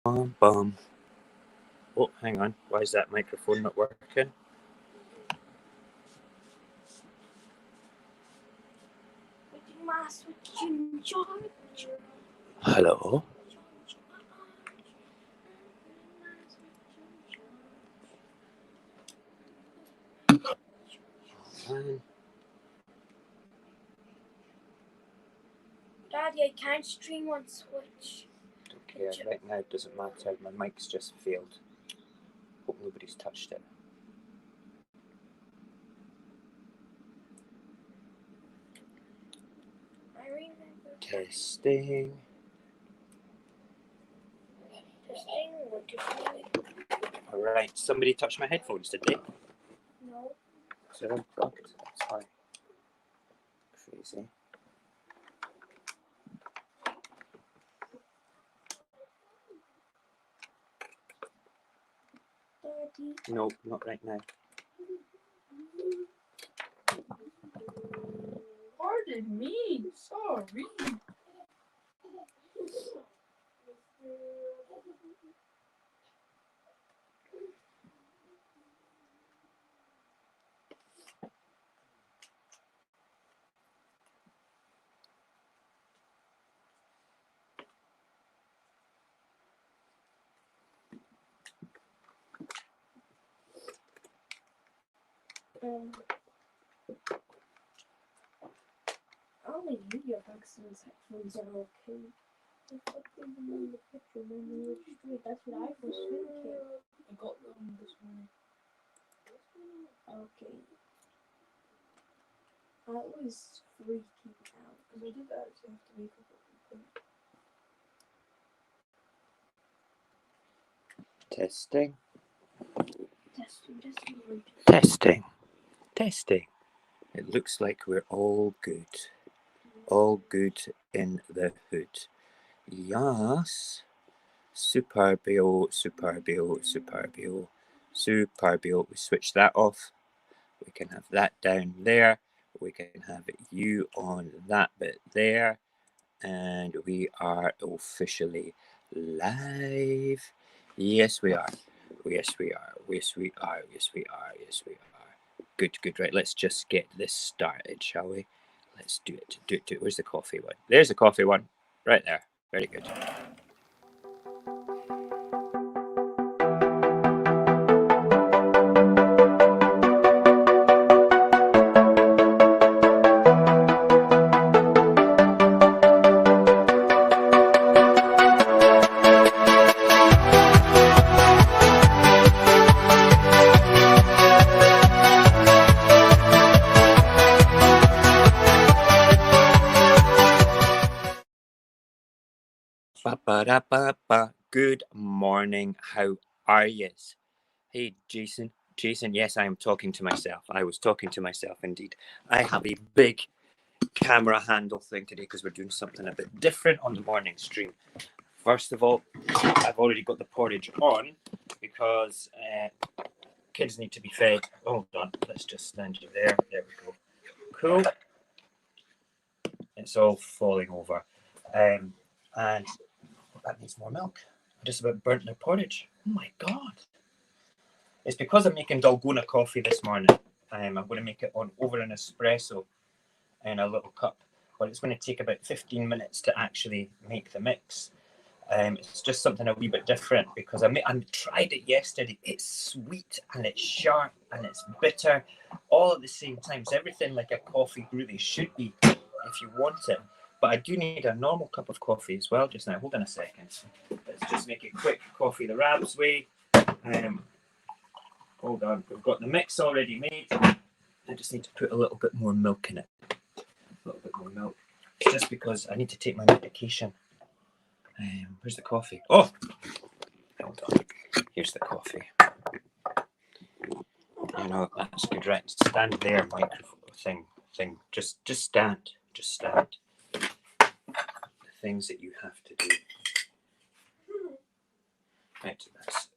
Bum, bum. Oh, hang on. Why is that microphone not working? Hello? Daddy, I can't stream on Switch. Okay, right now it doesn't matter. My mic's just failed. Hope nobody's touched it. I remember. Testing. Testing. What do you Alright, somebody touched my headphones, did they? No. So they're unplugged. That's fine. Crazy. Daddy. Nope, not right now. Pardon me. Sorry. I only knew your Maxim's headphones are okay. I thought they were in the picture when they were straight. That's what I was thinking. I got them this morning. Okay. I was freaking out because I did that to have to wake up at 1 point. Testing. Testing. Testing. Testing. It looks like we're all good. All good in the hood. Yes. Superbio, superbio, superbio, superbio. We switch that off. We can have that down there. We can have you on that bit there. And we are officially live. Yes, we are. Yes, we are. Yes, we are. Yes, we are. Yes, we are. Good, good. Right, let's just get this started, shall we? Let's do it. Do it. Where's the coffee one? There's the coffee one. Right there. Very good. Ba-ba-da-ba-ba. Good morning. How are yous? Hey, Jason. Jason, yes, I am talking to myself. I was talking to myself indeed. I have a big camera handle thing today because we're doing something a bit different on the morning stream. First of all, I've already got the porridge on because kids need to be fed. Hold on, let's just stand you there. There we go. Cool. It's all falling over. And that needs more milk. I just about burnt the porridge. Oh my God. It's because I'm making Dalgona coffee this morning. I'm going to make it on over an espresso in a little cup. But it's going to take about 15 minutes to actually make the mix. It's just something a wee bit different because I tried it yesterday. It's sweet and it's sharp and it's bitter all at the same time. It's everything like a coffee really should be if you want it. But I do need a normal cup of coffee as well just now. Hold on a second. Let's just make it quick. Coffee the RAB's way. Hold on. We've got the mix already made. I just need to put a little bit more milk in it. A little bit more milk. Just because I need to take my medication. Where's the coffee? Oh! Hold on. Here's the coffee. You know, that's good, right? Stand there, microphone thing. Just stand. Just stand. The things that you have to do. Right, that's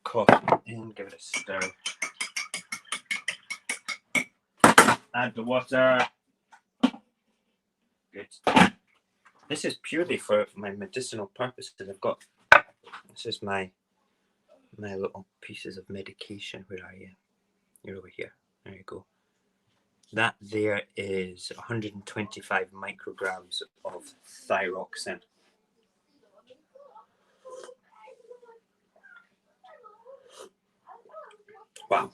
coffee in, give it a stir. Add the water. Good. This is purely for my medicinal purposes. I've got This is my little pieces of medication. Where are you? You're over here. There you go. That there is 125 micrograms of thyroxine. Wow,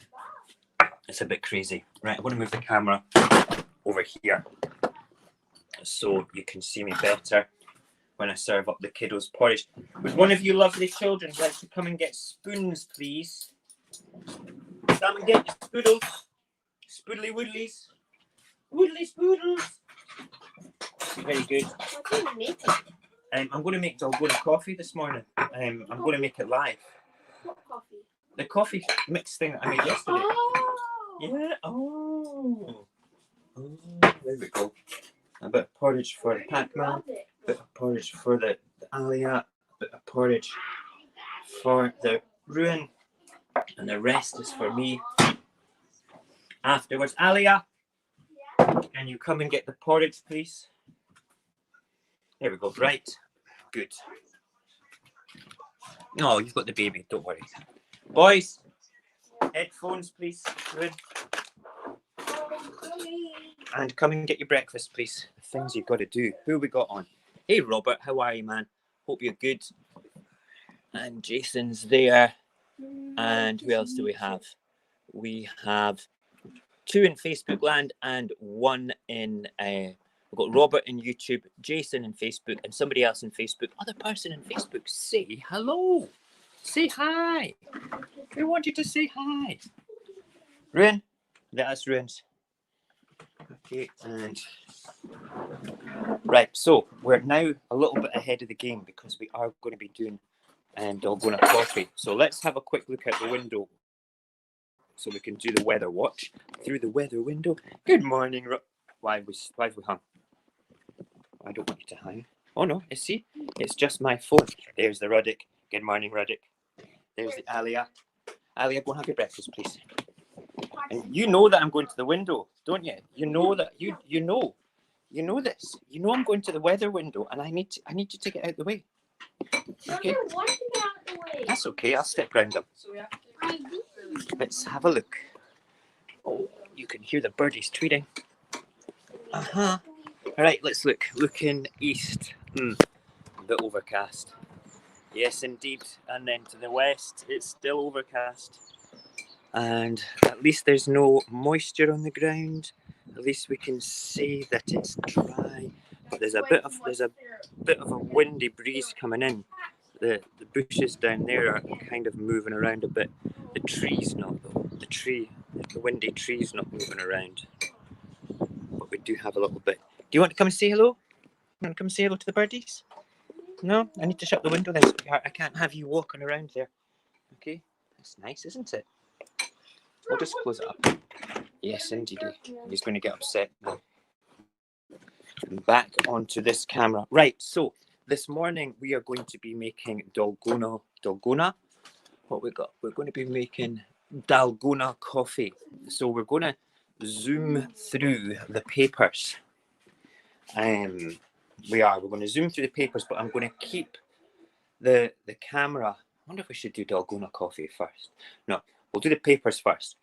it's a bit crazy. Right, I'm going to move the camera over here so you can see me better when I serve up the kiddos' porridge. Would one of you lovely children like to come and get spoons, please? Come and get your spoodles. Spoodly woodlies. Woodly spoodles. Very good. What are you making? I'm going to make dalgona coffee this morning. I'm going to make it live. What coffee? The coffee mix thing that I made yesterday. Oh! Yeah. Oh, there we go. A bit of porridge for the Pac-Man. A bit of porridge for the Alia. A bit of porridge for the Ruin. And the rest is for me. Afterwards, Alia, can you come and get the porridge, please? There we go. Right. Good. Oh, you've got the baby. Don't worry. Boys, headphones, please. Ruin. And come and get your breakfast, please. The things you've got to do. Who have we got on? Hey, Robert. How are you, man? Hope you're good. And Jason's there. And who else do we have? We have 2 in Facebook land and 1 in... we've got Robert in YouTube, Jason in Facebook, and somebody else in Facebook. Other person in Facebook. Say hello. Say hi. We want you to say hi. Ruin. That's Ruin's. Okay, and right, so we're now a little bit ahead of the game because we are going to be doing dalgona coffee. So let's have a quick look out the window so we can do the weather watch through the weather window. Good morning, why have we hung? I don't want you to hang. Oh no, see, it's just my phone. There's the Ruddick. Good morning, Ruddick. There's the Alia. Alia, go and have your breakfast, please. And you know that I'm going to the window, don't you? You know that you know this. You know I'm going to the weather window, and I need you to get out the way. Okay. I want to get out the way. That's okay. I'll step round them. Let's have a look. Oh, you can hear the birdies tweeting. All right, let's look. Looking east. A bit overcast. Yes, indeed. And then to the west, it's still overcast. And at least there's no moisture on the ground. At least we can say that it's dry. But there's a bit of a windy breeze coming in. The bushes down there are kind of moving around a bit. The trees not though. The windy trees not moving around. But we do have a little bit. Do you want to come and say hello? You want to come and say hello to the birdies? No? I need to shut the window then, sweetheart. I can't have you walking around there. Okay? That's nice, isn't it? I'll just close it up. Yes, indeed. He's going to get upset now. Back onto this camera. Right, so this morning we are going to be making dalgona. What we got? We're going to be making dalgona coffee. So we're going to zoom through the papers. We're going to zoom through the papers, but I'm going to keep the camera. I wonder if we should do dalgona coffee first. No, we'll do the papers first.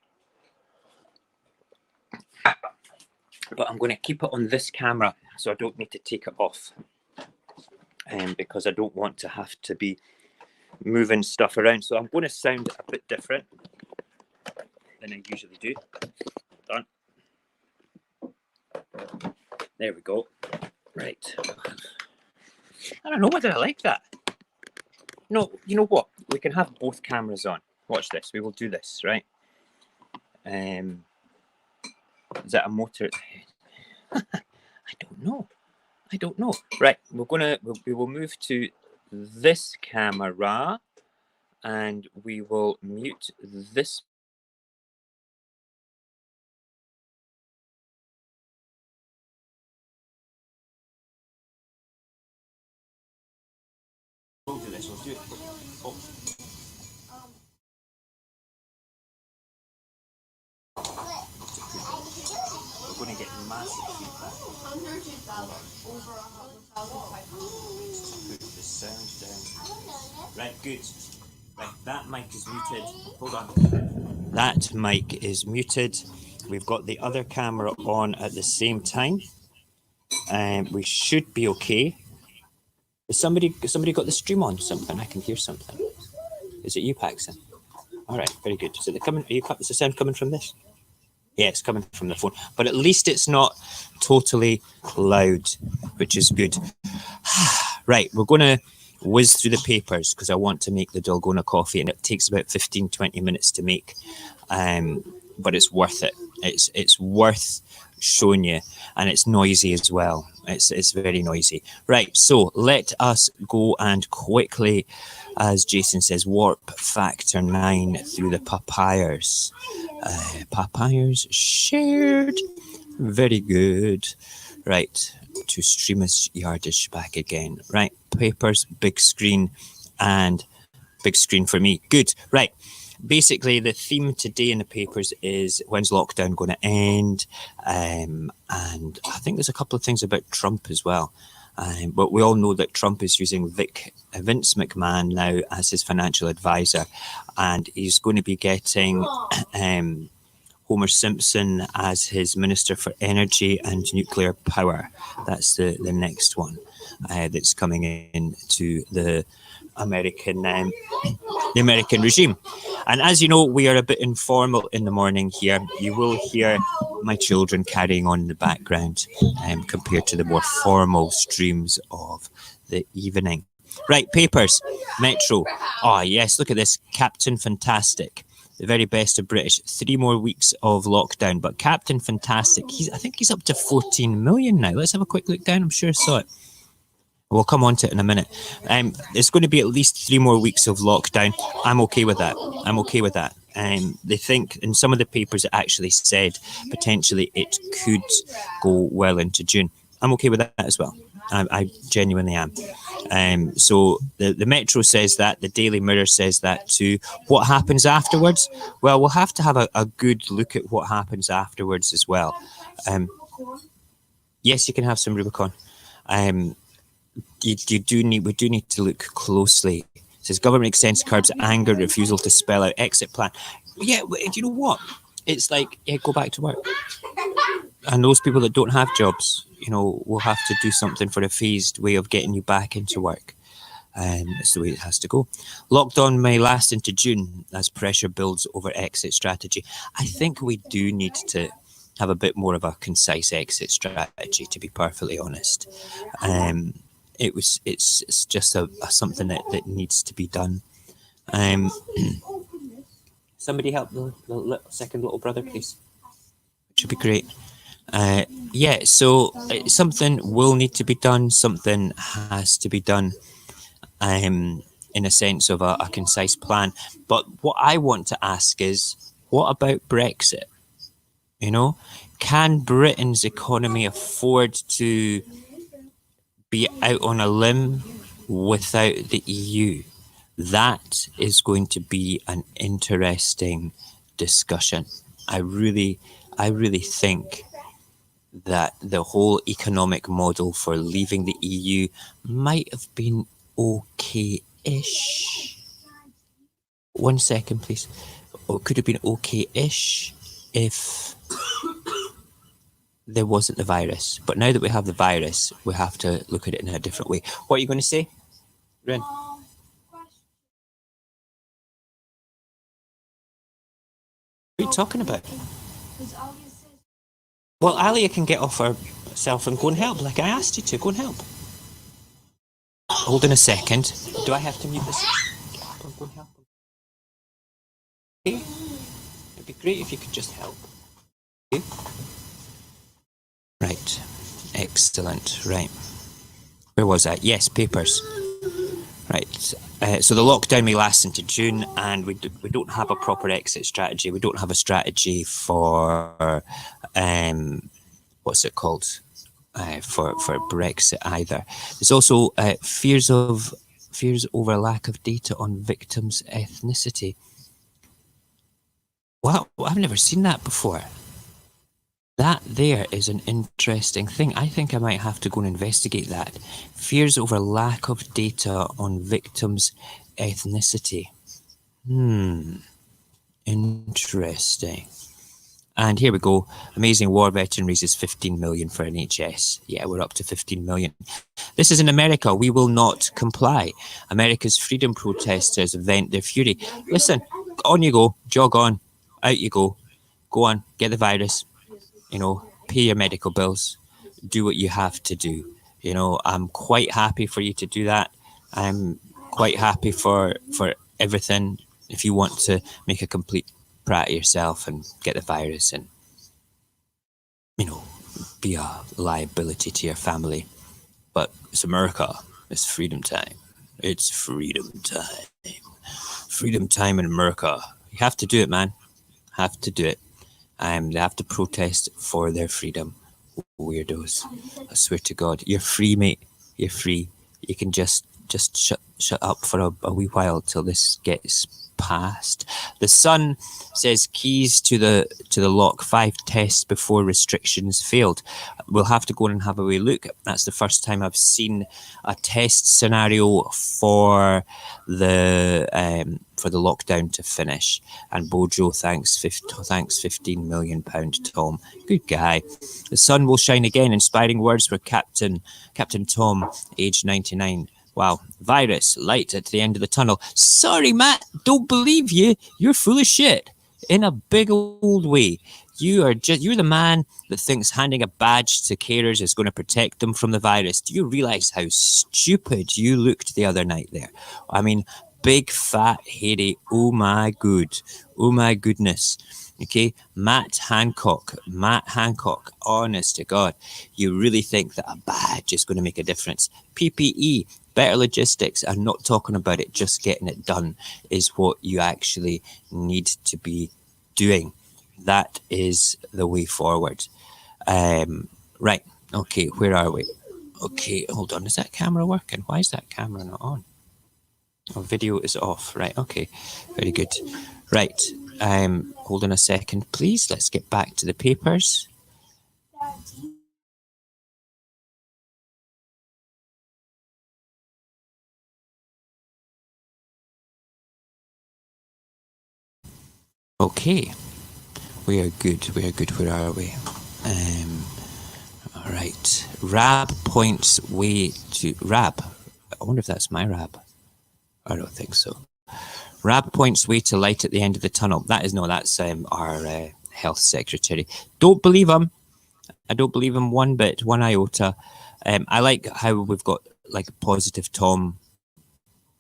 But I'm going to keep it on this camera, so I don't need to take it off. Because I don't want to have to be moving stuff around. So I'm going to sound a bit different than I usually do. Done. There we go. Right. I don't know whether I like that. No, you know what? We can have both cameras on. Watch this. We will do this, right? Is that a motor at the head? I don't know. Right, we will move to this camera and we will mute this. We'll do this. We'll do it. Oh. We're going to get massive feedback. Put this sound down. Right, good. Right, that mic is muted. Hold on. That mic is muted. We've got the other camera on at the same time. We should be okay. Has somebody got the stream on? Something I can hear something. Is it you, Paxton? All right, very good. Is the sound coming from this? Yeah, it's coming from the phone, but at least it's not totally loud, which is good. Right, we're going to whiz through the papers because I want to make the Dalgona coffee, and it takes about 15-20 minutes to make, but it's worth it. It's worth showing you, and it's noisy as well. It's very noisy. Right, so let us go and quickly, as Jason says, warp factor 9 through the papayers. Papayers shared. Very good. Right, to streamers yardage back again. Right, papers, big screen, and big screen for me. Good. Right. Basically, the theme today in the papers is when's lockdown going to end? And I think there's a couple of things about Trump as well. But we all know that Trump is using Vince McMahon now as his financial advisor, and he's going to be getting Homer Simpson as his Minister for Energy and Nuclear Power. That's the next one that's coming in to the American regime. And as you know, we are a bit informal in the morning here. You will hear my children carrying on in the background compared to the more formal streams of the evening. Right, papers, Metro. Oh, yes, look at this. Captain Fantastic. The very best of British. 3 more weeks of lockdown. But Captain Fantastic, I think he's up to 14 million now. Let's have a quick look down. I'm sure I saw it. We'll come on to it in a minute. It's going to be at least 3 more weeks of lockdown. I'm okay with that. They think in some of the papers it actually said potentially it could go well into June. I'm okay with that as well. I genuinely am. So the Metro says that, the Daily Mirror says that too. What happens afterwards? Well, we'll have to have a good look at what happens afterwards as well. Yes, you can have some Rubicon. We do need to look closely. It says government extends curbs anger, refusal to spell out exit plan. Yeah, do you know what? It's like, yeah, go back to work. And those people that don't have jobs, will have to do something for a phased way of getting you back into work. That's the way it has to go. Lockdown may last into June as pressure builds over exit strategy. I think we do need to have a bit more of a concise exit strategy, to be perfectly honest. It's just a something that needs to be done. Somebody help the second little brother, please. It should be great. So something will need to be done. Something has to be done. In a sense of a concise plan. But what I want to ask is, what about Brexit? Can Britain's economy afford to be out on a limb without the EU? That is going to be an interesting discussion. I really think that the whole economic model for leaving the EU might have been okay-ish. 1 second, please. Or it could have been okay-ish if there wasn't the virus. But now that we have the virus, we have to look at it in a different way. What are you going to say, Ren? What are you talking about? Well, Alia can get off herself and go and help, like I asked you to. Go and help. Hold on a second. Do I have to mute this? Get up and go and help. Okay. It'd be great if you could just help. Okay. Right. Excellent. Right. Where was I? Yes, papers. Right. So the lockdown may last into June, and we don't have a proper exit strategy. We don't have a strategy for what's it called? For Brexit either. There's also fears over lack of data on victims' ethnicity. Wow, I've never seen that before. That there is an interesting thing. I think I might have to go and investigate that. Fears over lack of data on victims' ethnicity. Interesting. And here we go. Amazing war veteran raises 15 million for NHS. Yeah, we're up to 15 million. This is in America. We will not comply. America's freedom protesters vent their fury. Listen, on you go. Jog on. Out you go. Go on. Get the virus. Pay your medical bills. Do what you have to do. I'm quite happy for you to do that. I'm quite happy for everything. If you want to make a complete prat of yourself and get the virus and be a liability to your family. But it's America. It's freedom time. It's freedom time. Freedom time in America. You have to do it, man. Have to do it. They have to protest for their freedom. Weirdos. I swear to God. You're free, mate. You're free. You can just shut up for a wee while till this gets passed. The Sun says keys to the lock, 5 tests before restrictions failed. We'll have to go and have a wee look. That's the first time I've seen a test scenario for the lockdown to finish. And Bojo thanks 15 million pound Tom. Good guy. The sun will shine again. Inspiring words for Captain Tom, age 99. Wow. Virus, light at the end of the tunnel. Sorry, Matt, don't believe you. You're full of shit. In a big old way. You're the man that thinks handing a badge to carers is going to protect them from the virus. Do you realise how stupid you looked the other night there? I mean, big, fat, hairy, oh my goodness. Okay, Matt Hancock, honest to God, you really think that a badge is going to make a difference? PPE, better logistics, and not talking about it, just getting it done is what you actually need to be doing. That is the way forward. Right, okay, where are we? Okay, hold on, is that camera working? Why is that camera not on? Oh, video is off. Right, okay, very good. Right, hold on a second, please. Let's get back to the papers. Okay, we are good. Where are we? All right, RAB points way to RAB. I wonder if that's my RAB. I don't think so. RAB points way to light at the end of the tunnel. That's our health secretary. Don't believe him. I don't believe him one bit, one iota. I like how we've got like positive Tom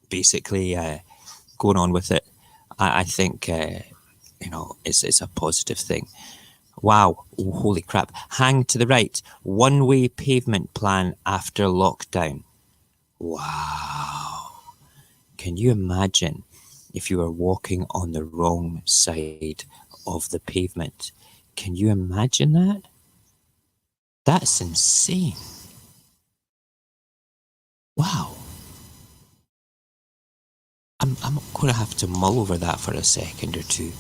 basically going on with it. I think it's a positive thing. Wow, holy crap. Hang to the right. One-way pavement plan after lockdown. Wow. Can you imagine if you were walking on the wrong side of the pavement? Can you imagine that? That's insane. Wow. I'm going to have to mull over that for a second or two.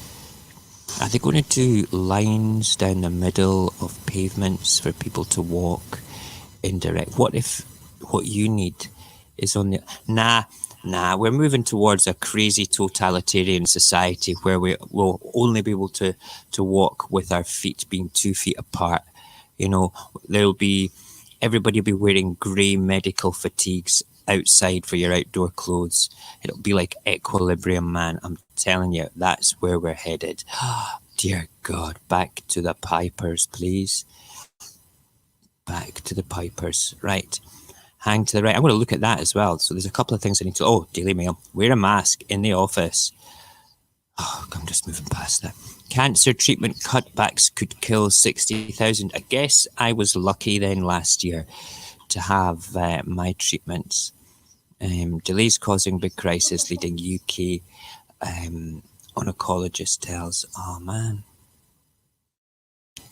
Are they going to do lines down the middle of pavements for people to walk indirect? What if what you need is on the... Nah, we're moving towards a crazy totalitarian society where we will only be able to walk with our feet being 2 feet apart. Everybody will be wearing grey medical fatigues outside for your outdoor clothes. It'll be like equilibrium, man. I'm telling you, that's where we're headed. Dear God, back to the pipers, please. Back to the pipers. Right. Hang to the right. I'm going to look at that as well. So there's a couple of things I need to... Oh, Daily Mail. Wear a mask in the office. Oh, I'm just moving past that. Cancer treatment cutbacks could kill 60,000. I guess I was lucky then last year to have my treatments. Delays causing big crisis, leading UK oncologist tells. Oh, man.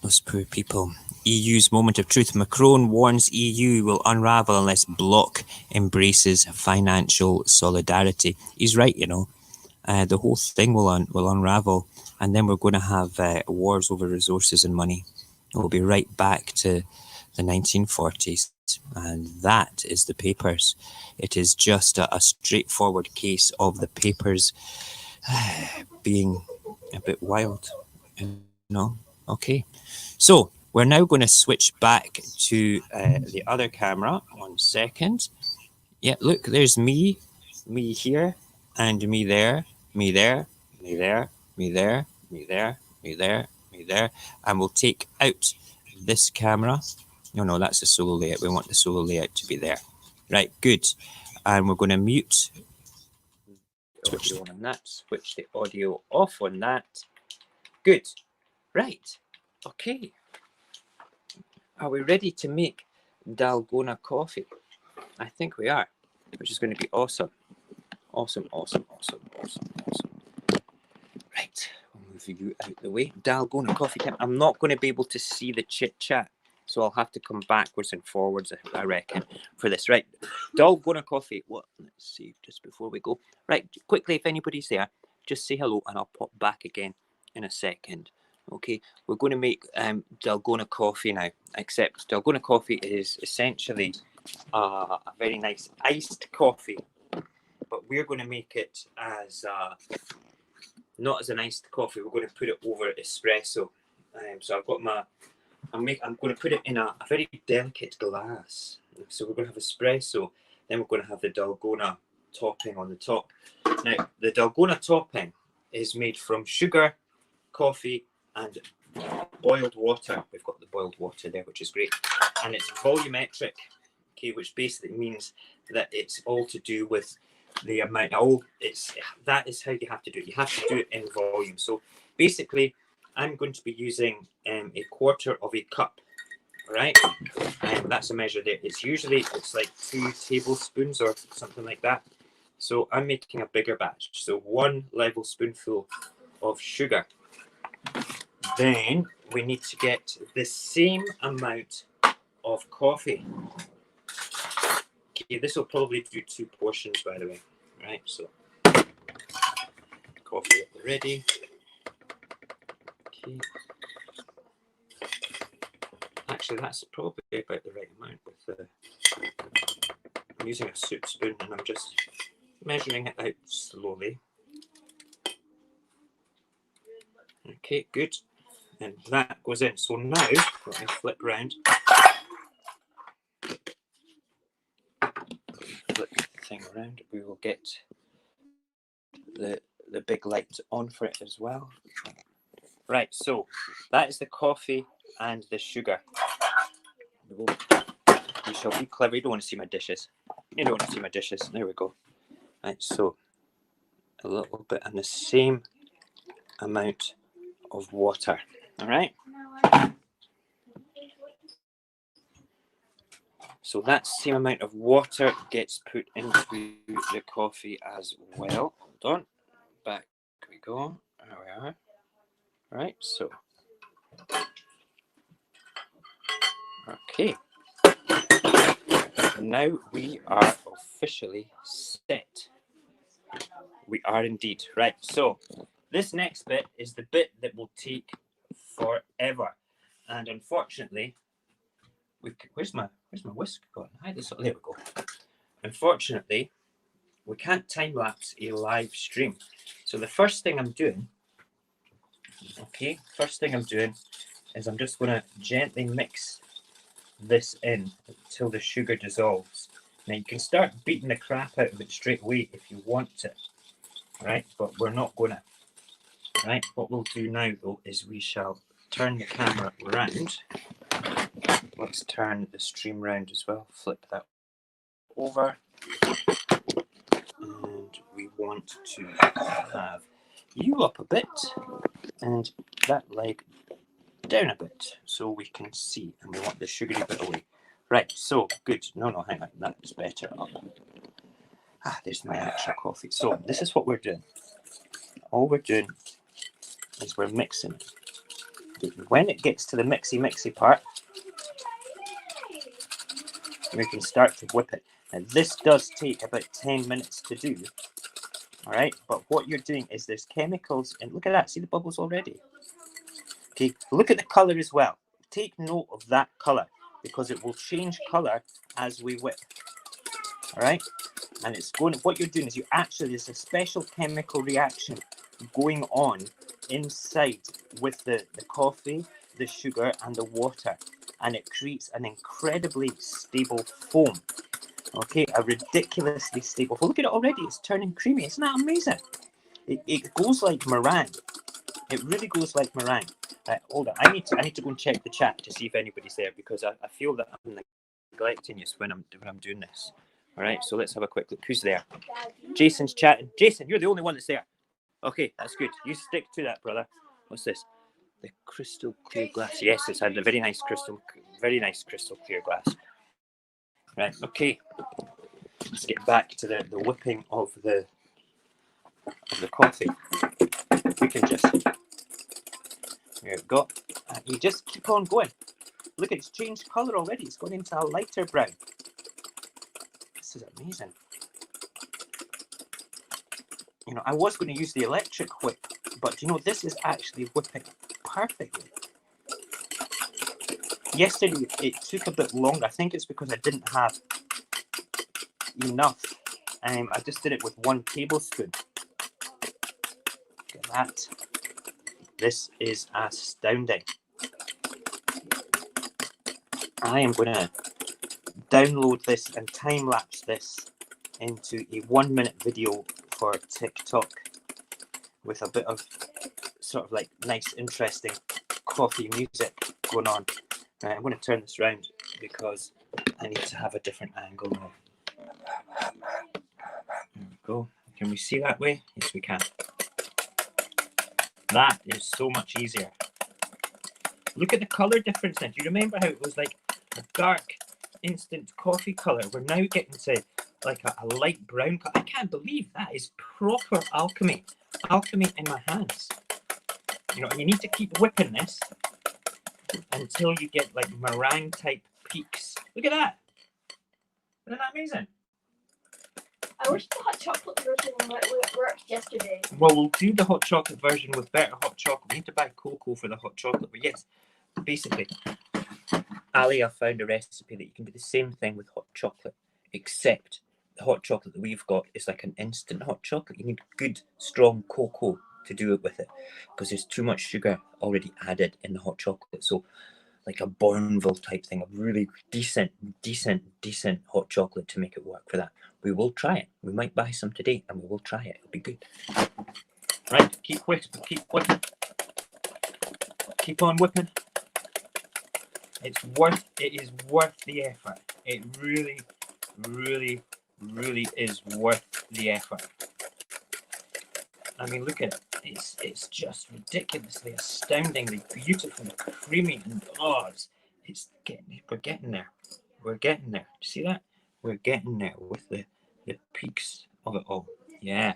Those poor people. EU's moment of truth. Macron warns EU will unravel unless bloc embraces financial solidarity. He's right, the whole thing will unravel, and then we're going to have wars over resources and money. We'll be right back to the 1940s, and that is the papers. It is just a straightforward case of the papers being a bit wild, you know. Okay, so we're now going to switch back to the other camera. 1 second. Yeah, look, there's me here, and me there, me there, me there, me there, me there, me there, me there, and we'll take out this camera. No, that's the solo layout. We want the solo layout to be there. Right, good. And we're going to mute the audio on that, switch the audio off on that. Good. Right. Okay. Are we ready to make Dalgona coffee? I think we are, which is going to be awesome. Awesome. Right, we'll move you out the way. Dalgona coffee time. I'm not going to be able to see the chit chat, so I'll have to come backwards and forwards, I reckon, for this. Right, Dalgona coffee. What? Let's see, just before we go. Right, quickly, if anybody's there, just say hello, and I'll pop back again in a second. Okay, we're going to make Dalgona coffee now, except Dalgona coffee is essentially a very nice iced coffee, but we're going to make it as not as an iced coffee. We're going to put it over espresso. So I've got my, I'm going to put it in a very delicate glass. So we're going to have espresso, then we're going to have the Dalgona topping on the top. Now, the Dalgona topping is made from sugar, coffee, and boiled water. We've got the boiled water there, which is great. And it's volumetric, okay, which basically means that it's all to do with the amount. That is how you have to do it. You have to do it in volume. So basically, I'm going to be using a quarter of a cup, right? And that's a measure there. It's like 2 tablespoons or something like that. So I'm making a bigger batch. So 1 level spoonful of sugar. Then we need to get the same amount of coffee. Okay, this will probably do 2 portions, by the way. Right, so coffee at the ready. Okay. Actually, that's probably about the right amount with the. I'm using a soup spoon and I'm just measuring it out slowly. Okay, good. And that goes in. So now, let me flip round. Flip the thing around. We will get the big light on for it as well. Right, so that is the coffee and the sugar. We shall be clever. You don't want to see my dishes. You don't want to see my dishes. There we go. Right, so a little bit and the same amount of water. All right. So that same amount of water gets put into the coffee as well. Hold on. Back we go. There we are. Right, so. Okay. Now we are officially set. We are indeed. Right, so this next bit is the bit that will take forever. And unfortunately, where's my whisk gone? There we go. Unfortunately, we can't time lapse a live stream. So the first thing I'm doing is I'm just going to gently mix this in until the sugar dissolves. Now you can start beating the crap out of it straight away if you want to, right? But we're not going to. Right, what we'll do now though is we shall turn the camera round. Let's turn the stream round as well. Flip that over. And we want to have you up a bit and that leg down a bit so we can see, and we want the sugary bit away. Right, so good. No, hang on, that's better up. There's my actual coffee. So this is what we're doing. All we're doing is we're mixing it. When it gets to the mixy part, we can start to whip it. Now this does take about 10 minutes to do. All right, but what you're doing is there's chemicals, and look at that, see the bubbles already? Okay, look at the color as well. take note of that colour because it will change colour as we whip. All right, and it's going. What you're doing is there's a special chemical reaction going on inside with the coffee, the sugar, and the water, and it creates an incredibly stable foam. Okay, a ridiculously stable foam. Look at it already; it's turning creamy. Isn't that amazing? It goes like meringue. It really goes like meringue. Hold on, I need to go and check the chat to see if anybody's there because I feel that I'm neglecting you when I'm doing this. All right, so let's have a quick look. Who's there? Jason's chatting. Jason, you're the only one that's there. Okay, that's good. You stick to that, brother. What's this? The crystal clear glass. Yes, it's had a very nice crystal clear glass. Right. Okay. Let's get back to the whipping of the coffee. We can just. There we go. You just keep on going. Look, it's changed colour already. It's gone into a lighter brown. This is amazing. You know, I was going to use the electric whip, but you know, this is actually whipping perfectly. Yesterday, it took a bit longer. I think it's because I didn't have enough. I just did it with 1 tablespoon. Look at that. This is astounding. I am going to download this and time-lapse this into a 1-minute video for TikTok with a bit of sort of like nice, interesting coffee music going on. Right, I'm going to turn this around because I need to have a different angle now. There we go. Can we see that way? Yes, we can. That is so much easier. Look at the colour difference then. Do you remember how it was like a dark instant coffee colour? We're now getting to like a light brown colour. I can't believe that is proper alchemy. Alchemy in my hands. You know, and you need to keep whipping this until you get like meringue type peaks. Look at that. Isn't that amazing? I wish the hot chocolate version worked yesterday. Well, we'll do the hot chocolate version with better hot chocolate. We need to buy cocoa for the hot chocolate. But yes, basically, Ali, I found a recipe that you can do the same thing with hot chocolate, except the hot chocolate that we've got is like an instant hot chocolate. You need good, strong cocoa to do it with it because there's too much sugar already added in the hot chocolate. So like a Bourneville type thing, a really decent hot chocolate to make it work for that. We will try it. We might buy some today and we will try it. It'll be good. Right, keep whipping. Keep on whipping. It is worth the effort. It really is worth the effort. I mean, look at it. It's just ridiculously, astoundingly beautiful, creamy, and we're getting there. We're getting there. See that? We're getting there with the peaks of it all. Yeah.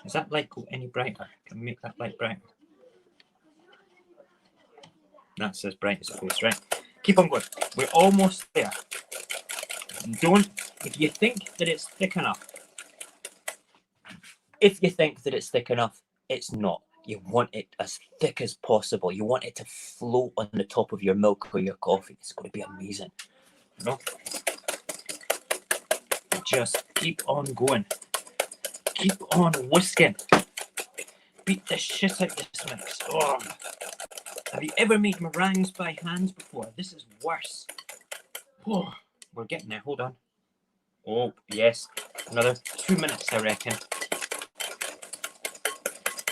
Is that light go any brighter? Can we make that light brighter? That's as bright as it goes, right? Keep on going. We're almost there. If you think that it's thick enough, it's not. You want it as thick as possible. You want it to float on the top of your milk or your coffee. It's going to be amazing. You know? Just keep on going. Keep on whisking. Beat the shit out of this mix. Oh. Have you ever made meringues by hand before? This is worse. Oh, we're getting there. Hold on. Oh, yes. Another 2 minutes, I reckon.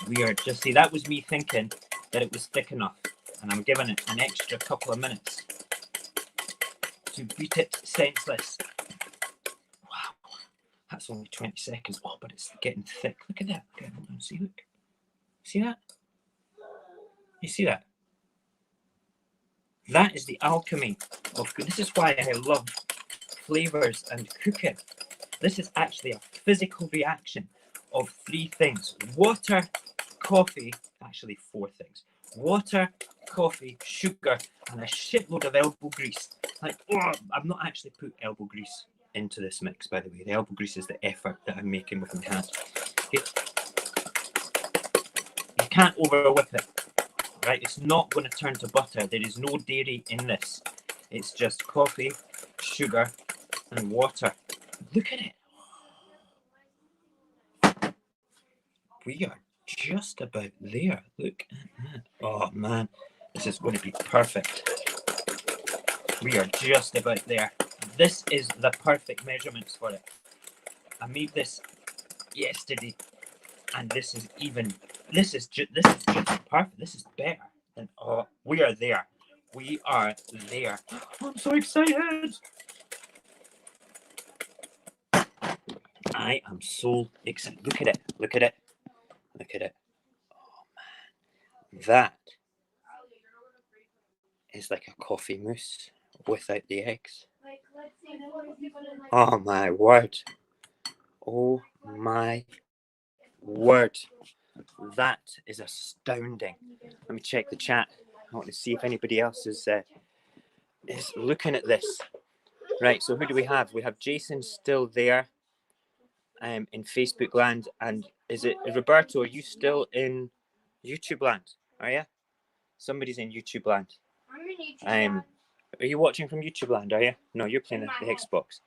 We are just, see, that was me thinking that it was thick enough. And I'm giving it an extra couple of minutes to beat it senseless. Wow. That's only 20 seconds. Oh, but it's getting thick. Look at that. Okay, hold on. See, look. See that? You see that? That is the alchemy of food. This is why I love flavors and cooking. This is actually a physical reaction of 3 things. Water, coffee, actually 4 things. Water, coffee, sugar, and a shitload of elbow grease. Like, oh, I've not actually put elbow grease into this mix, by the way. The elbow grease is the effort that I'm making with my hands. Okay. You can't over whip it. right? It's not going to turn to butter. There is no dairy in this. It's just coffee, sugar, and water. Look at it. We are just about there. Look at that. Oh man, this is going to be perfect. We are just about there. This is the perfect measurements for it. I made this yesterday, and this is just perfect. This is better than, oh, we are there. We are there. I'm so excited. I am so excited. Look at it. Look at it. Look at it. Oh man, that is like a coffee mousse without the eggs. Oh my word. Oh my word. That is astounding. Let me check the chat. I want to see if anybody else is looking at this. Right, so who do we have? We have Jason still there in Facebook land. And is it Roberto? Are you still in YouTube land? Are you? Somebody's in YouTube land. I'm in YouTube land. Are you watching from YouTube land, are you? No, you're playing the Xbox.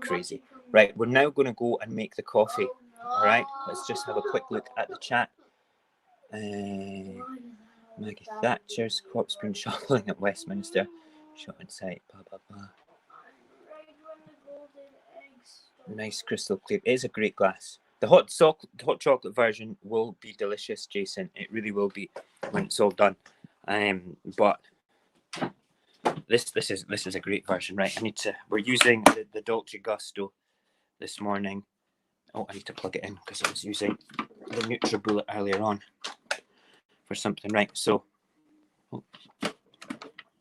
Crazy. Right, we're now going to go and make the coffee. All right, let's just have a quick look at the chat. Maggie Thatcher's corpse been shuffling at Westminster. Shot in sight. Blah, blah, blah. Nice crystal clear. It is a great glass. The hot chocolate version will be delicious, Jason. It really will be when it's all done. But this is a great version, right? We're using the Dolce Gusto this morning. Oh, I need to plug it in because I was using the NutriBullet earlier on for something, right? So, oh,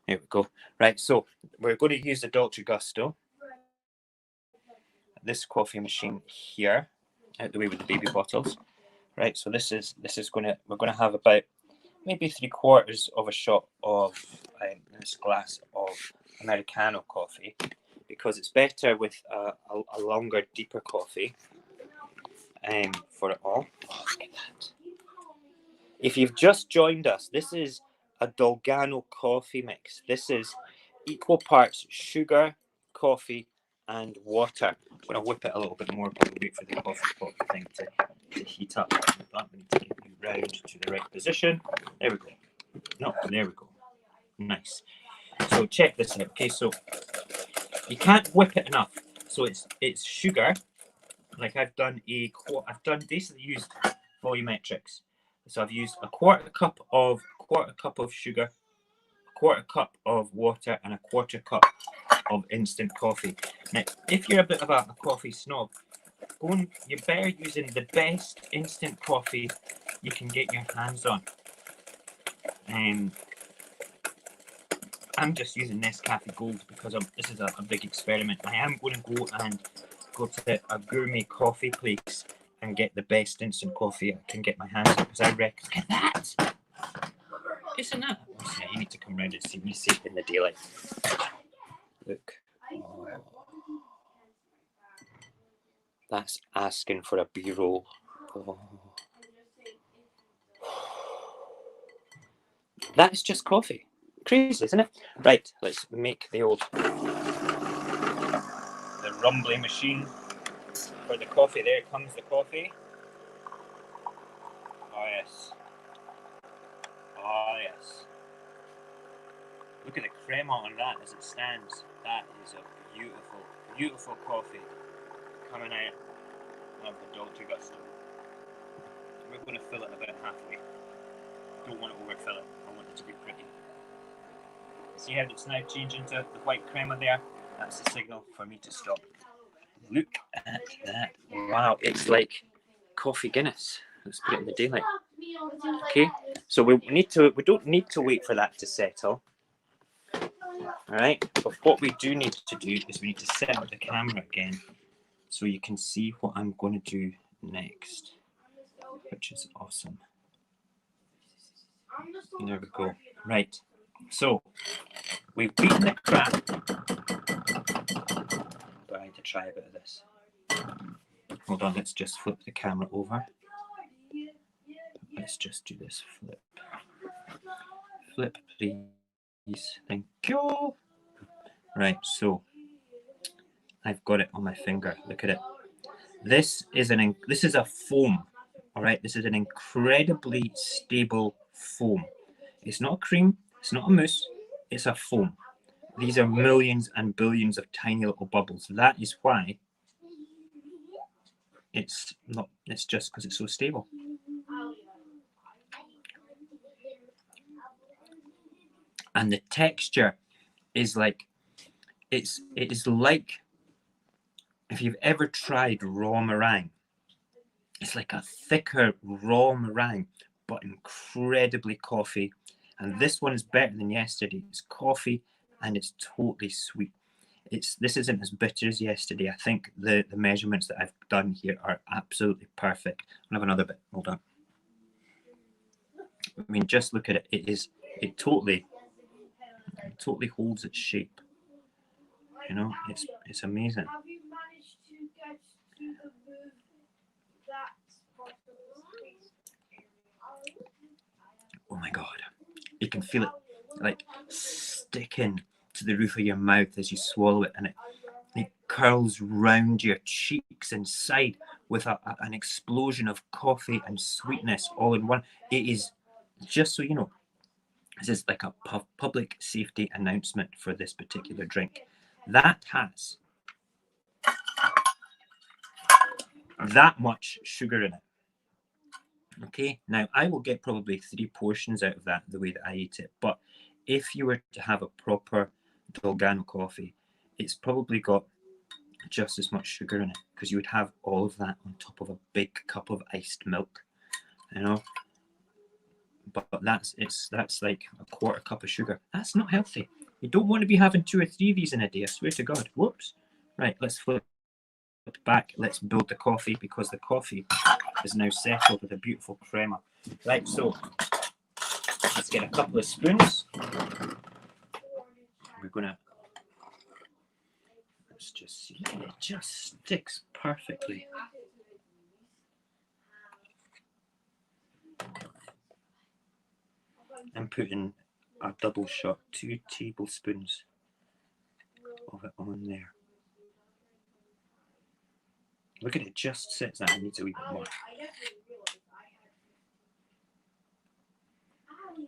here we go. Right, so we're going to use the Dolce Gusto. This coffee machine here, out the way with the baby bottles, right? So we're gonna have about maybe 3/4 of a shot of this glass of Americano coffee, because it's better with a longer, deeper coffee. For it all. Oh, look at that! If you've just joined us, this is a Dolgano coffee mix. This is equal parts sugar, coffee, and water. I'm going to whip it a little bit more, but wait for the coffee pot thing to heat up. We need to get you round to the right position. There we go. No, there we go. Nice. So check this out. Okay, so you can't whip it enough. So it's sugar. Like I've basically used volumetrics. So I've used a quarter cup of sugar, a quarter cup of water, and a quarter cup of instant coffee. Now, if you're a bit of a coffee snob, you're better using the best instant coffee you can get your hands on. I'm just using Nescafe Gold because this is a big experiment. I am going to go to a gourmet coffee place and get the best instant coffee I can get my hands on, because I reckon, look at that! Isn't that? Yeah, you need to come round and see me sit in the daylight. Look. Oh. That's asking for a B-roll. Oh. That is just coffee. Crazy, isn't it? Right, let's make the rumbly machine for the coffee. There comes the coffee. Oh yes. Oh yes. Look at the crema on that as it stands. That is a beautiful, beautiful coffee coming out of the Dolce Gusto. We're going to fill it about halfway. Don't want to overfill it. I want it to be pretty. See how it's now changing to the white crema there? That's the signal for me to stop. Look at that. Wow, it's like coffee Guinness. Let's put it in the daylight. Okay, so we don't need to wait for that to settle. All right, but what we do need to do is we need to set up the camera again so you can see what I'm going to do next, which is awesome. There we go. Right, so we've beaten the crap. But I need to try a bit of this. Hold on, let's just flip the camera over. Let's just do this flip. flip, please. Thank you. Right, so I've got it on my finger. Look at it. This is a foam. All right, this is an incredibly stable foam. It's not a cream. It's not a mousse. It's a foam. These are millions and billions of tiny little bubbles. That is why it's not. It's just because it's so stable. And the texture is like, it is like, if you've ever tried raw meringue, it's like a thicker raw meringue, but incredibly coffee. And this one is better than yesterday. It's coffee and it's totally sweet. This isn't as bitter as yesterday. I think the measurements that I've done here are absolutely perfect. I'll have another bit. Hold on. I mean, just look at it. It totally holds its shape. You know, it's amazing. Have you managed to get to the move that Oh my God. You can feel it like sticking to the roof of your mouth as you swallow it, and it curls round your cheeks inside with an explosion of coffee and sweetness all in one. It is, just so you know, this is like a public safety announcement for this particular drink. That has that much sugar in it. Okay, now I will get probably 3 portions out of that the way that I eat it, but if you were to have a proper Dolgano coffee, it's probably got just as much sugar in it, because you would have all of that on top of a big cup of iced milk, you know. But that's like a quarter cup of sugar. That's not healthy. You don't want to be having 2 or 3 of these in a day, I swear to God. Whoops. Right, let's flip back. Let's build the coffee, because the coffee is now settled with a beautiful crema. Right, so let's get a couple of spoons. We're gonna, let's just see, it just sticks perfectly. I'm putting a double shot, 2 tablespoons of it on there. Look at it, just sits there. It needs a wee bit more.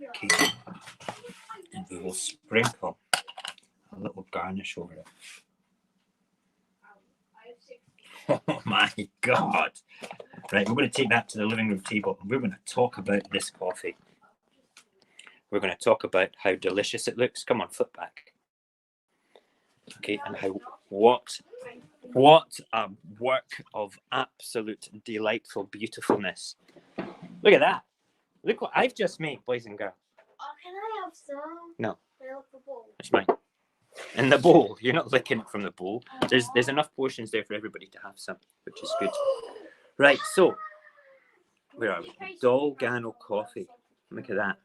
Okay, and we will sprinkle a little garnish over it. Oh my God. Right, we're going to take that to the living room table, and we're going to talk about this coffee. We're going to talk about how delicious it looks. Come on, flip back. Okay, and how what a work of absolute delightful beautifulness. Look at that. Look what I've just made, boys and girls. Oh, can I have some? No. The bowl. It's mine. In the bowl. You're not licking it from the bowl. There's enough portions there for everybody to have some, which is good. Right, so where are we? Dolgano coffee. Look at that.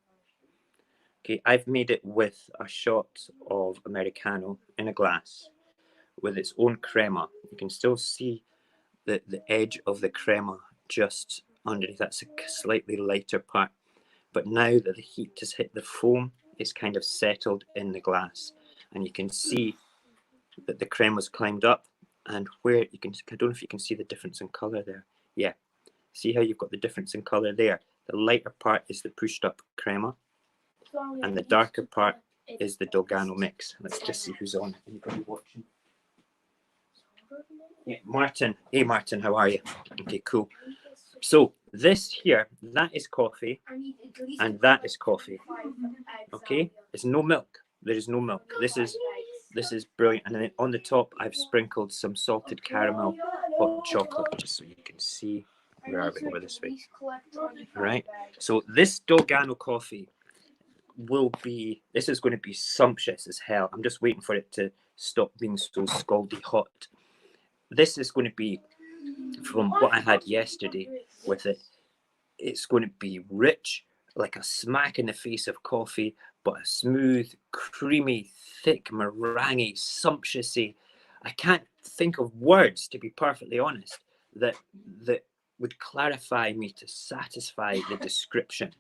Okay, I've made it with a shot of Americano in a glass with its own crema. You can still see the edge of the crema just underneath. That's a slightly lighter part. But now that the heat has hit the foam, it's kind of settled in the glass. And you can see that the crema's climbed up, and where you can, I don't know if you can see the difference in colour there. Yeah, see how you've got the difference in colour there? The lighter part is the pushed up crema, and the darker part is the Dolgano mix. Let's just see who's on. Anybody watching? Yeah, Martin. Hey Martin, how are you? Okay, cool. So this here, that is coffee, and that is coffee. Okay, it's no milk. There is no milk. This is brilliant. And then on the top, I've sprinkled some salted caramel hot chocolate, just so you can see. Where are we? Over this way. Right. So this Dolgano coffee this is going to be sumptuous as hell. I'm just waiting for it to stop being so scaldy hot. This is going to be, from what I had yesterday with it, it's going to be rich, like a smack in the face of coffee, but a smooth, creamy, thick, meringue, sumptuousy. I can't think of words, to be perfectly honest, that would clarify me to satisfy the description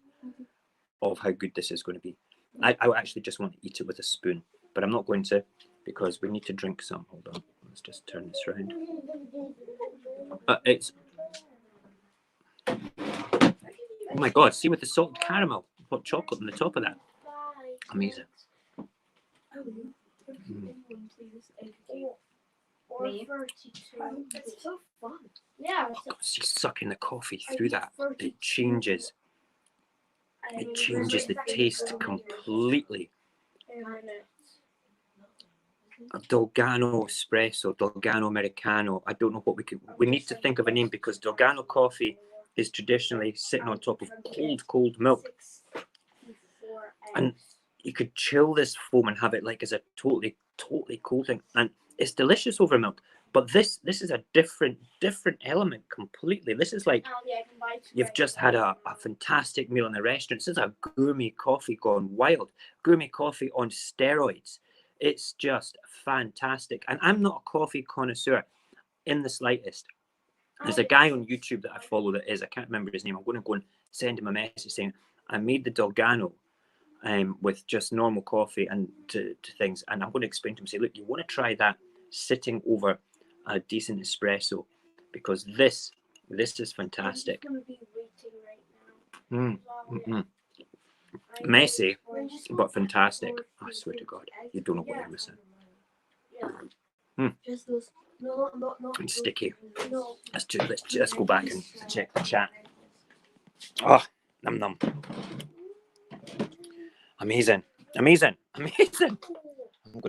of how good this is going to be. I actually just want to eat it with a spoon, but I'm not going to because we need to drink some. Hold on, let's just turn this around. It's, oh my God, see with the salted caramel, hot chocolate on the top of that. Amazing. It's so fun. Yeah. Oh God, see, sucking the coffee through that, it changes. It changes the taste completely. Dolgano espresso, Dolgano Americano. I don't know what we need to think of a name because Dolgano coffee is traditionally sitting on top of cold milk. And you could chill this foam and have it like as a totally cold thing. And it's delicious over milk. But this is a different element completely. This is like you've just had a fantastic meal in a restaurant. This is a gourmet coffee gone wild. Gourmet coffee on steroids. It's just fantastic. And I'm not a coffee connoisseur in the slightest. There's a guy on YouTube that I follow that is, I can't remember his name. I'm going to go and send him a message saying, I made the Dolgano with just normal coffee and to things. And I'm going to explain to him, say, look, you want to try that sitting over a decent espresso because this is fantastic. Messy, but fantastic. Oh, I swear to God, you don't know what you're missing. It's sticky. Let's go back and check the chat. Oh, num. Amazing. I'm going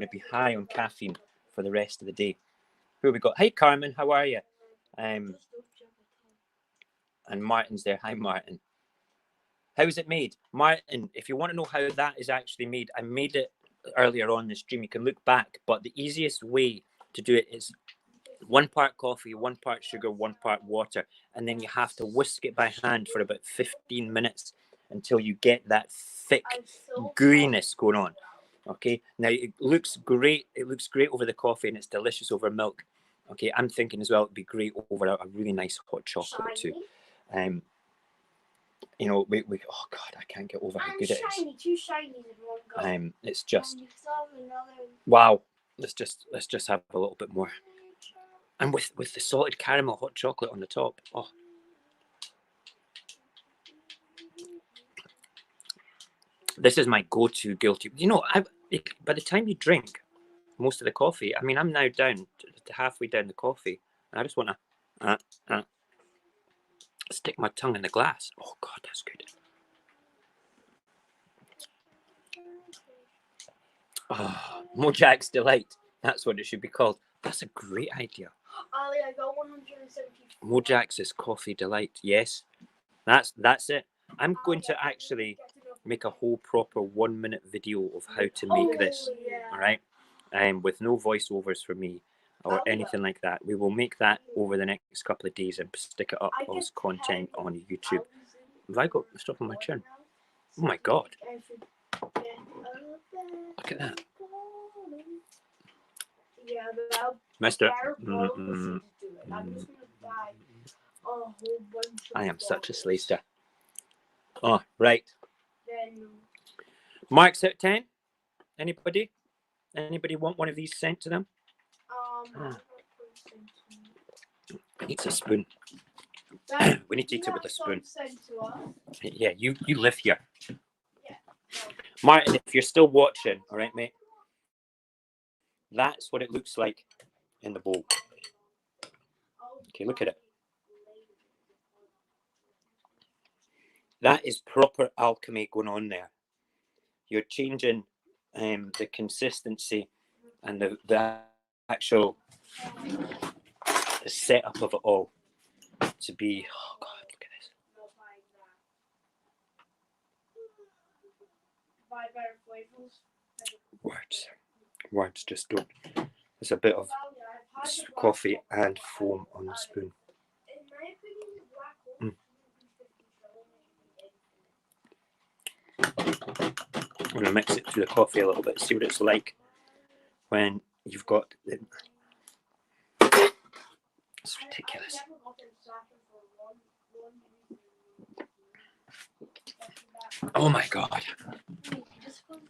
to be high on caffeine for the rest of the day. Who have we got? Hey, Carmen, how are you? And Martin's there. Hi, Martin. How is it made? Martin, if you want to know how that is actually made, I made it earlier on in the stream. You can look back, but the easiest way to do it is 1 part coffee, 1 part sugar, 1 part water, and then you have to whisk it by hand for about 15 minutes until you get that thick gooiness going on. Okay, now it looks great. It looks great over the coffee and it's delicious over milk. Okay, I'm thinking as well it'd be great over a really nice hot chocolate too. You know, we oh God, I can't get over how good it is. 2 shinies in one go. It's just wow. Let's just have a little bit more. And with the salted caramel hot chocolate on the top. Oh. This is my go-to guilty. You know, by the time you drink most of the coffee, I mean, I'm now down to halfway down the coffee. And I just want to stick my tongue in the glass. Oh, God, that's good. Oh, Mojax Delight. That's what it should be called. That's a great idea. Ali, I got 170. Mojax's Coffee Delight. Yes, that's it. I'm going to actually make a whole proper 1-minute video of how to make this. All right, with no voiceovers for me or anything like that. We will make that over the next couple of days and stick it up as content on YouTube. Have I got stuff on my chin? Oh my God! Look at that, Mister. I am such a slayster. Oh, right. Marks out of 10. Anybody want one of these sent to them? Needs a spoon. We need to eat it with a spoon. Yeah, you live here. Martin, if you're still watching, all right, mate. That's what it looks like in the bowl. Okay, look at it. That is proper alchemy going on there. You're changing the consistency and the actual setup of it all to be, oh God, look at this. Words just don't. There's a bit of coffee and foam on the spoon. I'm going to mix it through the coffee a little bit, see what it's like when you've got it. It's ridiculous. Oh my God.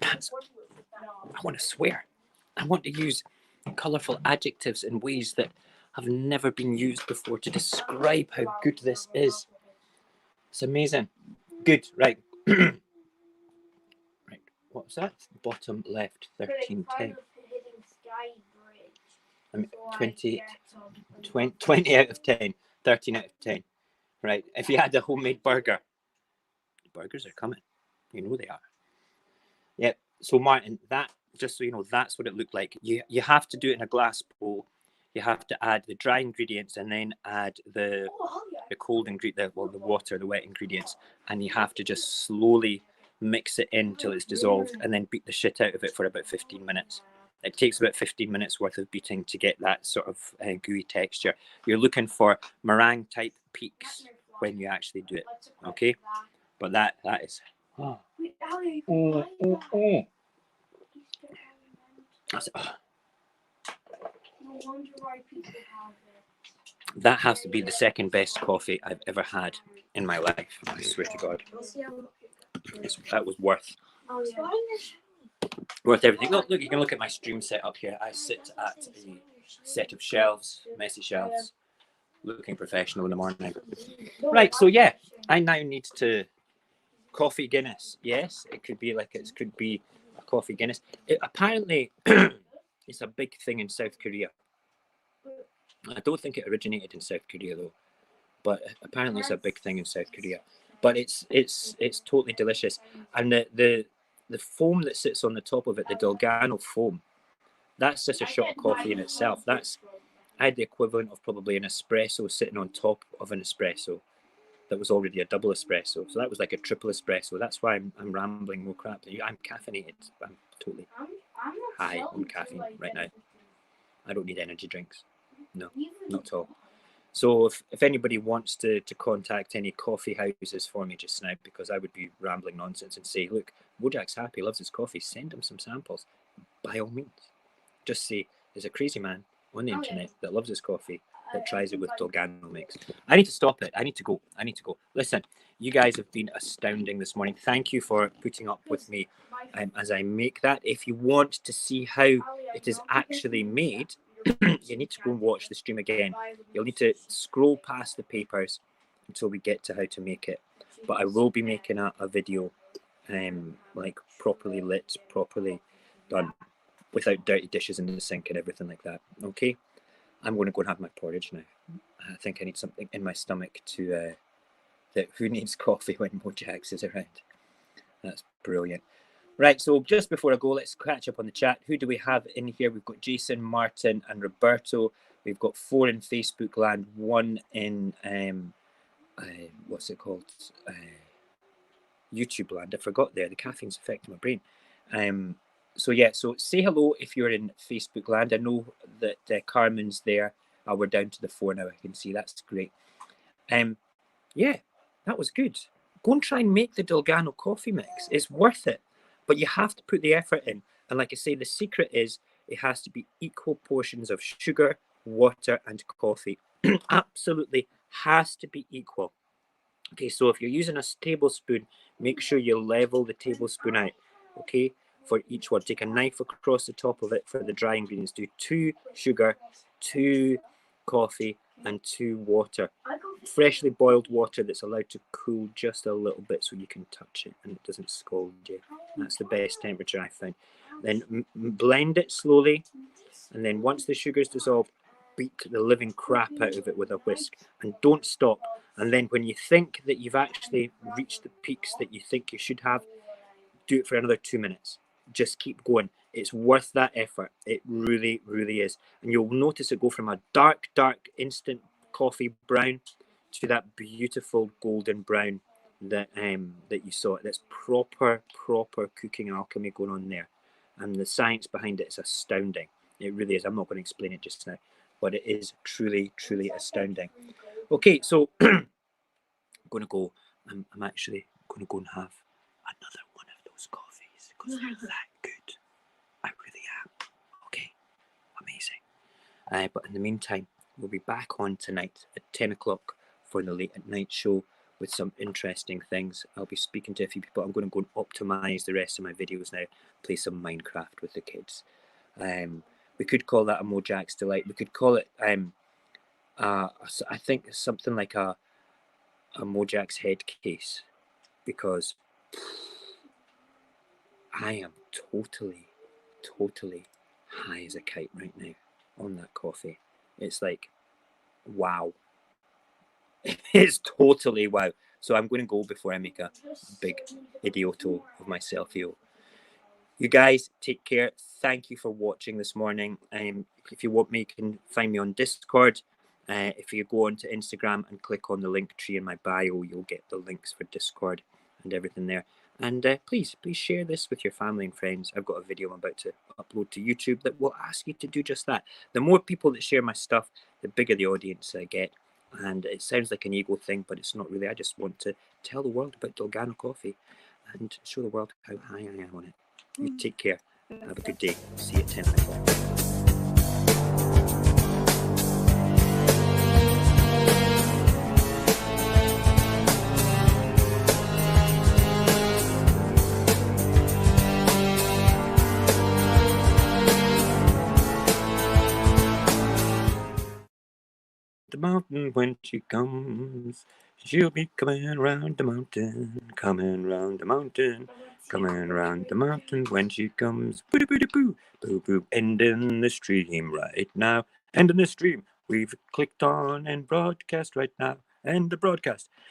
I want to swear. I want to use colourful adjectives in ways that have never been used before to describe how good this is. It's amazing. Good, right. Right, what was that? Bottom left, 1310. I mean, 20 out of 10, 13 out of 10. Right, if you had a homemade burger, burgers are coming. You know they are. Yep. So Martin, that, just so you know, that's what it looked like. You have to do it in a glass bowl. You have to add the dry ingredients and then add the cold ingredient, well, the water, the wet ingredients, and you have to just slowly mix it in till it's dissolved, and then beat the shit out of it for about 15 minutes. It takes about 15 minutes worth of beating to get that sort of gooey texture. You're looking for meringue type peaks when you actually do it. Okay, but that is. Oh. That's, that has to be the second best coffee I've ever had in my life. I swear to God, that was worth everything. Look, you can look at my stream setup here. I sit at a set of shelves, messy shelves, looking professional in the morning. Right, so yeah, I now need to coffee Guinness. Yes, it could be like, it could be a coffee Guinness. Apparently, it's a big thing in South Korea. I don't think it originated in South Korea though, but apparently it's a big thing in South Korea. But it's totally delicious, and the foam that sits on the top of it, the Delgano foam, that's just a shot of coffee in itself. I had the equivalent of probably an espresso sitting on top of an espresso that was already a double espresso. So that was like a triple espresso. That's why I'm rambling more crap. I'm caffeinated. I'm totally high on caffeine right now. I don't need energy drinks. No, not at all. So if anybody wants to contact any coffee houses for me just now, because I would be rambling nonsense and say, look, Mojax happy, loves his coffee, send him some samples. By all means. Just say, there's a crazy man on the internet that loves his coffee, that tries it with Delgano mix. I need to stop it. I need to go. Listen, you guys have been astounding this morning. Thank you for putting up with me as I make that. If you want to see how it is actually made, you need to go and watch the stream again. You'll need to scroll past the papers until we get to how to make it. But I will be making a video like properly lit, properly done, without dirty dishes in the sink and everything like that. Okay, I'm going to go and have my porridge now. I think I need something in my stomach to that who needs coffee when Mojax is around. That's brilliant. Right, so just before I go, let's catch up on the chat. Who do we have in here? We've got Jason, Martin, and Roberto. We've got 4 in Facebook land, 1 in what's it called? YouTube land. I forgot there. The caffeine's affecting my brain. So yeah, so say hello if you're in Facebook land. I know that Carmen's there. We're down to the 4 now. I can see that's great. Yeah, that was good. Go and try and make the Delgano coffee mix. It's worth it. But you have to put the effort in. And like I say, the secret is it has to be equal portions of sugar, water, and coffee. Absolutely has to be equal. Okay, so if you're using a tablespoon, make sure you level the tablespoon out. Okay, for each one. Take a knife across the top of it for the dry ingredients. Do 2 sugar, 2 coffee, and 2 water. Freshly boiled water that's allowed to cool just a little bit so you can touch it and it doesn't scald you. That's the best temperature I found. Then blend it slowly, and then once the sugar's dissolved, beat the living crap out of it with a whisk, and don't stop. And then when you think that you've actually reached the peaks that you think you should have, do it for another 2 minutes. Just keep going. It's worth that effort. It really, really is. And you'll notice it go from a dark, instant coffee brown to that beautiful golden brown that you saw. That's proper cooking alchemy going on there. And the science behind it is astounding. It really is. I'm not going to explain it just now, but it is truly astounding. Okay, so I'm going to go. I'm actually going to go and have another one of those coffees because they're that good. I really am. Okay, amazing. But in the meantime, we'll be back on tonight at 10 o'clock for the late at night show with some interesting things. I'll be speaking to a few people. I'm going to go and optimize the rest of my videos now, play some Minecraft with the kids. We could call that a Mojax delight. We could call it, I think something like a Mojax head case, because I am totally high as a kite right now on that coffee. It's like, wow. It's totally wow. So I'm going to go before I make a big idioto of myself here. You guys take care. Thank you for watching this morning. If you want me, you can find me on Discord. If you go onto Instagram and click on the link tree in my bio, you'll get the links for Discord and everything there. And please share this with your family and friends. I've got a video I'm about to upload to YouTube that will ask you to do just that. The more people that share my stuff, the bigger the audience I get. And it sounds like an ego thing, but it's not really. I just want to tell the world about Delgado coffee and show the world how high I am on it. You take care. Have a good day. See you at 10 o'clock. The mountain when she comes, she'll be coming around the mountain, coming around the mountain, coming around the mountain when she comes. Boo boo boo boo boo. End in the stream right now. End in the stream. We've clicked on and broadcast right now. End the broadcast.